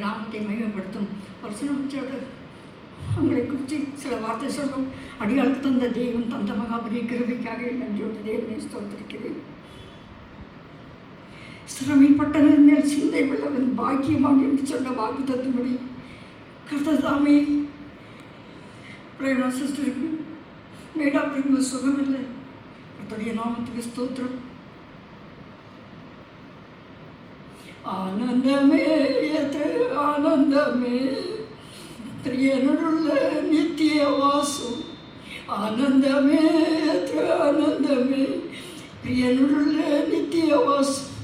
நாமத்தை மகிமைப்படுத்தும் வசனத்தோடு உங்களை குறித்து சில வார்த்தை சொல்லும். அடியாளுக்கு தந்த தெய்வம் தந்த மகாபலி கிருபைக்காக நன்றியோடு தேவனை ஸ்தோத்திரிக்கிறேன். சிரமைப்பட்டவன் மேல் சிந்தை உள்ளவன் பாக்கியமாக என்று சொன்ன வாக்கு தத்தும்படி கர்த்ததாமே பிரேரணா சிஸ்டருக்கு மேடாப்பிற்கு சுகமில்லை. கர்த்தருடைய நாமத்துக்கு ஸ்தோத்திரம். ஆனந்தமே ஆனந்தமே பிரியனுள்ள நித்திய வாசம். ஆனந்தமே ஆனந்தமே பிரியனுள்ள நித்திய வாசம்.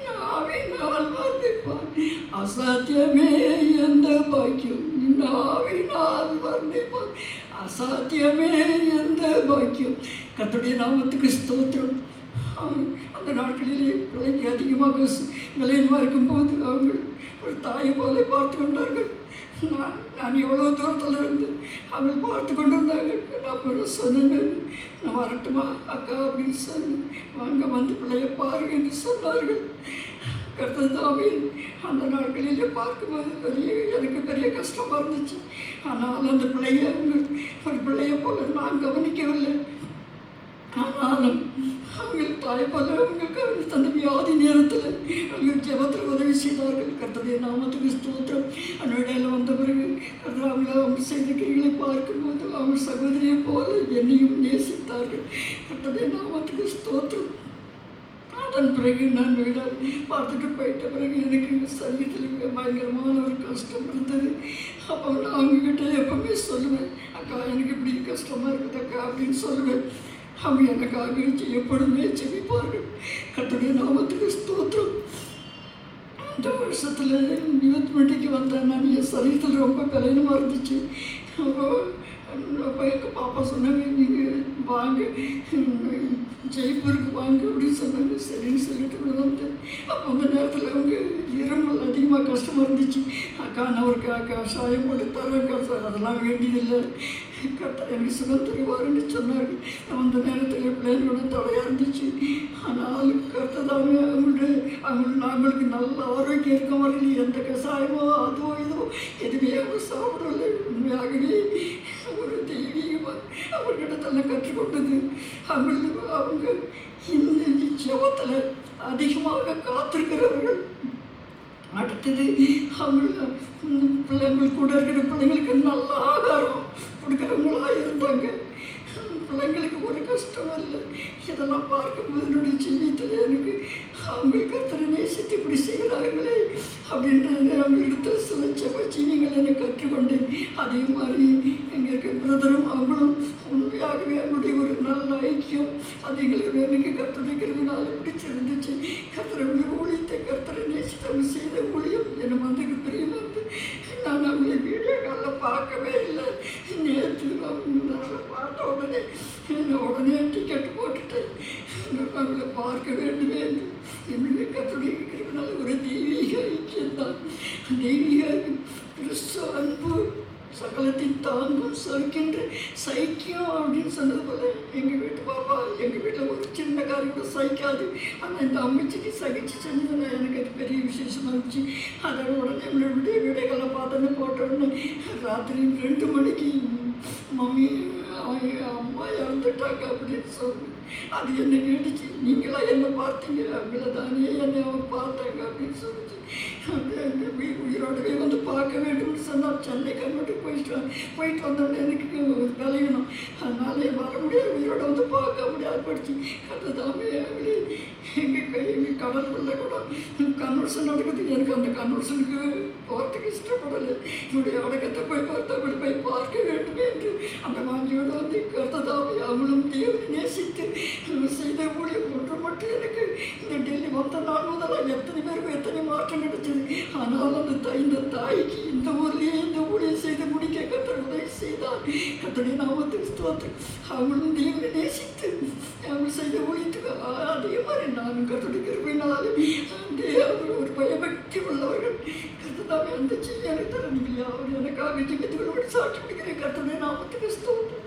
நாவினால் வர்ணிப்பான் அசாத்தியமே எந்த பாக்கியம். நாவினால் வர்ணிப்பான் அசாத்தியமே எந்த பாக்கியம். கர்த்தருடைய நாமத்துக்கு ஸ்தோத்திரம். அந்த நாட்களிலே பிள்ளைக்கு அதிகமாக விளையமாக இருக்கும்போது அவங்க ஒரு தாயை போல பார்த்து கொண்டார்கள். நான் எவ்வளோ தூரத்தில் இருந்து அவங்க பார்த்து கொண்டு வந்தாங்க. நான் சொன்னேன், நான் வரட்டுமா அக்கா அப்படின்னு சொன்னேன். வாங்க வந்து பிள்ளைய பாருங்க என்று சொன்னார்கள். கர்த்ததாவே அந்த நாட்களிலே பார்க்கும்போது எனக்கு பெரிய கஷ்டமாக இருந்துச்சு. ஆனால் அந்த பிள்ளைய ஒரு பிள்ளைய போல நான் கவனிக்கவில்லை. ஆனாலும் அவங்களுக்கு தாய்ப்பால் அவங்களுக்கு தந்த வியாதி நேரத்தில் அவங்க ஜெபத்தில் உதவி செய்தார்கள். கர்த்தருடைய நாமத்துக்கு ஸ்தோத்திரம். அந்த இடையில வந்த பிறகு அவங்க செய்த கிரிகளை பார்க்கும்போது அவங்க சகோதரியை போல என்னையும் நேசித்தார்கள். கர்த்தருடைய நாமத்துக்கு ஸ்தோத்திரம். அதன் பிறகு நான் வீட பார்த்துட்டு போயிட்ட பிறகு எனக்கு சரீரத்தில் பயங்கரமான ஒரு கஷ்டம் இருந்தது. அப்போ நான் அவங்கக்கிட்ட எப்பவுமே சொல்லுவேன், அக்கா எனக்கு இப்படி கஷ்டமாக இருக்குது அக்கா அப்படின்னு சொல்லுவேன். அவங்க எனக்காக எப்பொழுதுமே செவிப்பார்கள். கர்த்தருடைய நாமத்துக்கு ஸ்தோத்திரம். இந்த வருஷத்தில் 20 வந்தேன். நான் என் சரீரத்தில் ரொம்ப பலனமாக இருந்துச்சு. அப்போ எங்கள் பாப்பா சொன்னாங்க, நீங்கள் வாங்க ஜெய்ப்பூருக்கு வாங்க அப்படின்னு சொன்னாங்க. சரின்னு சொல்லிட்டு வந்தேன். அப்போ அந்த நேரத்தில் அவங்க இருமல் அதிகமாக கஷ்டமாக இருந்துச்சு. அக்கா நான் ஒரு கஷாயம் போட்டு தரேன் சார், அதெல்லாம் வேண்டியதில்லை, கரெக்டாக எனக்கு சுகம் தருவாருன்னு சொன்னாங்க. அந்த நேரத்தில் பிள்ளைங்களோட தடையாக இருந்துச்சு. ஆனாலும் கர்த்ததாமே அவங்களுக்கு நல்ல ஆரோக்கியம் இருக்க வரையில் எந்த கஷாயமோ அதுவோ இதுவோ எதுவுமே அவங்க சாப்பிடலை. உண்மையாகவே ஒரு தெய்வீகமாக அவர்களிடத்தெல்லாம் கற்றுக்கொண்டது. அவங்க இந்த ஜெபத்தில் அதிகமாக காத்திருக்கிறவர்கள். அடுத்தது பிள்ளைங்கள் கூட இருக்கிற பிள்ளைங்களுக்கு நல்ல ஆகாரம் கொடுக்குறவங்களாக இருந்தாங்க. பிள்ளைங்களுக்கு ஒரு கஷ்டம் இல்லை. இதெல்லாம் பார்க்கும்போது என்னுடைய ஜீவியத்தில் எனக்கு அவங்களுக்கு கர்த்தரை நேசித்து இப்படி செய்கிறாங்களே அப்படின்றது அவங்கள்ட்ட சில ஜீவியங்கள் என்னை கற்றுக்கொண்டேன். அதே மாதிரி எங்கே இருக்க பிரதரும் அவங்களும் உண்மையாகவே என்னுடைய ஒரு நல்ல ஐக்கியம் அது எங்களுக்கு எனக்கு கற்றுடைக்கிறதுனால பிடிச்சிருந்துச்சு. கர்த்தரை ஊழியத்தை கர்த்தரை நேசித்து அவங்க செய்த ஊழியம் என்னை வந்து பிரியமாக நான் அவங்களை வீடியோ காலில் பார்க்கவே இல்லை. நேற்று பார்த்த உடனே டிக்கெட் போட்டுட்டேன். அவங்களை பார்க்க வேண்டுமே என்னுடைய கற்றுடைக்கிறதுனால ஒரு தெய்வீக ஐக்கியம்தான். தெய்வீக கிறிஸ்து அன்பு சகலத்தின் தாங்கும் சகிக்கின்ற சைக்கியம் அப்படின்னு சொன்னது போல எங்கள் வீட்டு பாப்பா எங்கள் வீட்டில் ஒரு சின்ன காரியம் கூட சகிக்காது. ஆனால் இந்த அம்மைச்சிக்கு சகிச்சு செஞ்சதுன்னா எனக்கு அது பெரிய விசேஷமாக இருந்துச்சு. அதோட உடனே நம்மளுடைய வீடுகளை பார்த்தோன்னு போட்ட உடனே ராத்திரி 2 மணிக்கு மம்மி அம்மா இறந்துட்டாங்க அப்படின்னு சொல்லி அது என்னை கேட்டுச்சு. நீங்களா என்ன பார்த்தீங்க? அவங்கள தானே என்னை அவங்க பார்த்தாங்க அப்படின்னு சொல்லிச்சு. உயிரோடவே வந்து பார்க்க வேண்டும்னு சொன்னால் சென்னை கண்மட்டுக்கு போயிட்டு வந்தோடனே எனக்கு விளையணும். அதனால வர முடியாது, உயிரோட வந்து பார்க்க முடியாது படிச்சு. அதுதாமே எங்கள் கடற்குள்ள கூட கன்வர்ஷன் நடக்குது. எனக்கு அந்த கன்வர்ஷனுக்கு போகிறதுக்கு இஷ்டப்படலை. என்னுடைய அடக்கத்தை போய் பார்த்தபடி போய் பார்க்க வேண்டும் என்று அந்த வாங்கியோடு வந்து கருத்ததாவே அவங்களும் தேவனை நேசித்து செய்த ஊழியம் ஒன்று மட்டும் எனக்கு இந்த டெல்லி வந்த நாள் முதலாக எத்தனை பேருக்கு எத்தனை மாற்றம் கிடைச்சது. ஆனால் இந்த தாய்க்கு இந்த ஊர்லேயே இந்த ஊழியம் செய்து முடிக்க கர்த்தர் உதவி செய்தார். கர்த்தருடைய நாமத்துக்கு ஸ்தோத்திரம். அவங்களும் தேவனை நேசித்து அவங்க செய்த ஊழியத்துக்கு அதே மாதிரி நானும் கர்த்தருடைய கிருபையினாலே அவர் ஒரு பயபக்தி உள்ளவர்கள். கர்த்ததாவே அந்த செய்ய எனக்கு தர நீங்கள் அவர் எனக்காக ஜெகத்துகளோடு சாட்சி பிடிக்கிறேன். கர்த்தருடைய நாமத்துக்கு ஸ்தோத்திரம்.